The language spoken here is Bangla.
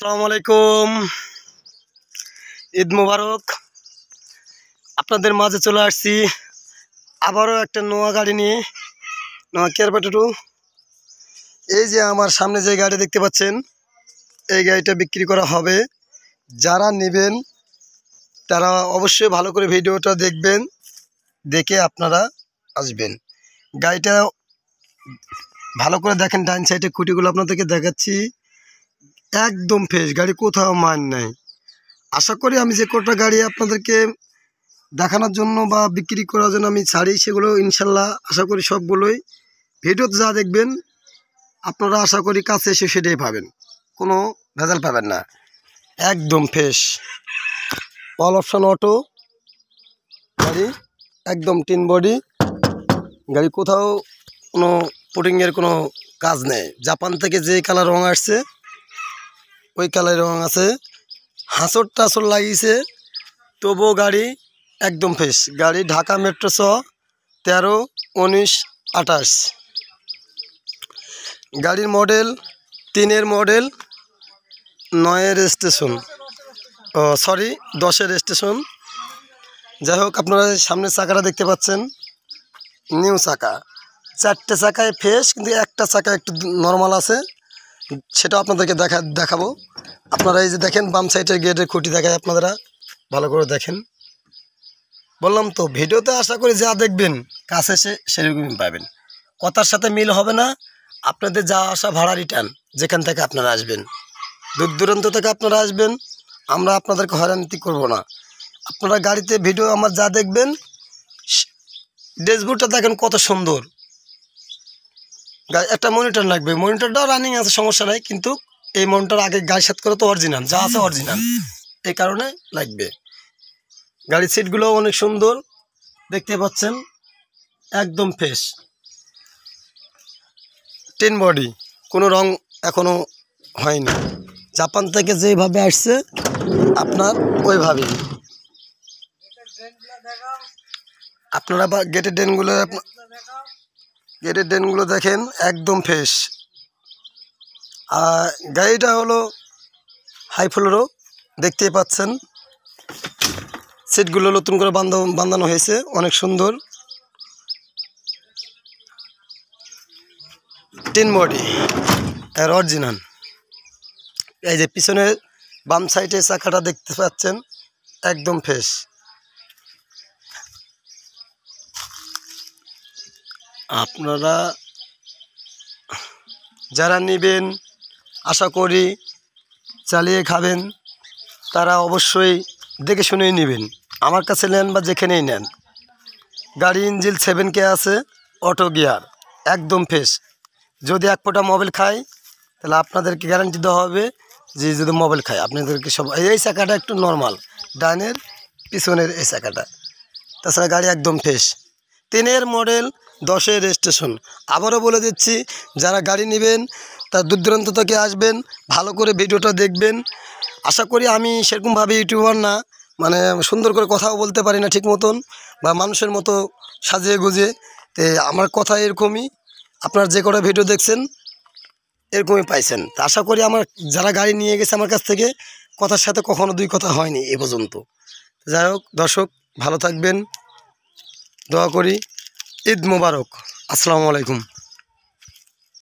আসসালামু আলাইকুম। ঈদ মোবারক। আপনাদের মাঝে চলে আসছি আবারও একটা নোয়া গাড়ি নিয়ে, নোয়া কেয়ার পটেটো। এই যে আমার সামনে যে গাড়ি দেখতে পাচ্ছেন, এই গাড়িটা বিক্রি করা হবে। যারা নেবেন তারা অবশ্যই ভালো করে ভিডিওটা দেখবেন, দেখে আপনারা আসবেন। গাড়িটা ভালো করে দেখেন, ডাইন সাইডে খুঁটিগুলো আপনাদেরকে দেখাচ্ছি, একদম ফ্রেশ গাড়ি, কোথাও মান নাই। আশা করি আমি যে কটা গাড়ি আপনাদেরকে দেখানোর জন্য বা বিক্রি করার জন্য আমি ছাড়ি, সেগুলো ইনশাল্লাহ আশা করি সবগুলোই ভিডিওতে যা দেখবেন আপনারা আশা করি কাছে এসে সেটাই পাবেন, কোনো ভেজাল পাবেন না, একদম ফ্রেশ। অল অপশন অটো গাড়ি, একদম টিন বডি গাড়ি, কোথাও কোনো পুটিংয়ের কোনো কাজ নেই। জাপান থেকে যে কালার রং আসছে ওই কালার রং আছে, হাঁসর টাসর লাগিয়েছে, তবুও গাড়ি একদম ফ্রেশ। গাড়ি ঢাকা মেট্রো ছ 13, 19, 28। গাড়ির মডেল 3-এর মডেল, 9-এর স্টেশন, 10-এর স্টেশন। যাই হোক, আপনারা সামনের চাকাটা দেখতে পাচ্ছেন, নিউ চাকা। 4টে চাকায় ফ্রেশ, কিন্তু একটা চাকা একটু নর্মাল আছে, সেটা আপনাদেরকে দেখাবো। আপনারা এই যে দেখেন, বাম সাইডের গেটের খুঁটি দেখায়, আপনারা ভালো করে দেখেন। বললাম তো, ভিডিওতে আশা করি যা দেখবেন কাছে এসে সেরকমই পাবেন, কথার সাথে মিল হবে না। আপনাদের যা আসা ভাড়া রিটার্ন, যেখান থেকে আপনারা আসবেন, দূর দূরান্ত থেকে আপনারা আসবেন, আমরা আপনাদেরকে হয়রানি করব না। আপনারা গাড়িতে ভিডিও আমার যা দেখবেন, ড্যাশবোর্ডটা দেখেন কত সুন্দর। একটা মনিটর লাগবে, মনিটরটাও রানিং আছে, সমস্যা নাই, কিন্তু এই মনিটর আগে গাড়ির সাথে করে তো অরিজিনাল, যা আছে অরিজিনাল, এই কারণে লাগবে। গাড়ির সিটগুলো অনেক সুন্দর দেখতে পাচ্ছেন, একদম ফ্রেশ, টিন বডি, কোনো রং এখনও হয়নি। জাপান থেকে যেভাবে আসছে আপনার ওইভাবেই। আপনারা বা গেটের ড্রেনগুলো দেখেন, একদম ফ্রেশ। আর গাড়িটা হলো হাই ফ্লোরও, দেখতেই পাচ্ছেন। সিটগুলো নতুন করে বাঁধানো হয়েছে, অনেক সুন্দর। টিন বডি আর অরিজিনাল। এই যে পিছনের বাম সাইডে চাকাটা দেখতে পাচ্ছেন, একদম ফ্রেশ। আপনারা যারা নেবেন আশা করি চালিয়ে খাবেন, তারা অবশ্যই দেখে শুনেই নেবেন। আমার কাছে নেন বা যেখানেই নেন, গাড়ি ইঞ্জিন 7K আছে, অটো গিয়ার, একদম ফ্রেশ। যদি এক ফোঁটা মোবাইল খায় তাহলে আপনাদেরকে গ্যারান্টি দেওয়া হবে যে যদি মোবাইল খায় আপনাদেরকে সব। এই চাকাটা একটু নর্মাল, ডাইনের পিছনের এই চাকাটা, তাছাড়া গাড়ি একদম ফ্রেশ। 3-এর মডেল, 10-এর রেজিস্ট্রেশন। আবারও বলে দিচ্ছি, যারা গাড়ি নেবেন তার দূর দূরান্ত থেকে আসবেন, ভালো করে ভিডিওটা দেখবেন। আশা করি আমি সেরকমভাবে ইউটিউবার না, মানে সুন্দর করে কথাও বলতে পারি না ঠিক মতন, বা মানুষের মতো সাজিয়ে গুজিয়ে। তো আমার কথা এরকমই, আপনার যে কটা ভিডিও দেখছেন এরকমই পাইছেন। তা আশা করি আমার যারা গাড়ি নিয়ে গেছে আমার কাছ থেকে, কথার সাথে কখনো দুই কথা হয়নি এ পর্যন্ত। যাই হোক দর্শক, ভালো থাকবেন, দোয়া করি। ঈদ মোবারক। আসসালামু আলাইকুম।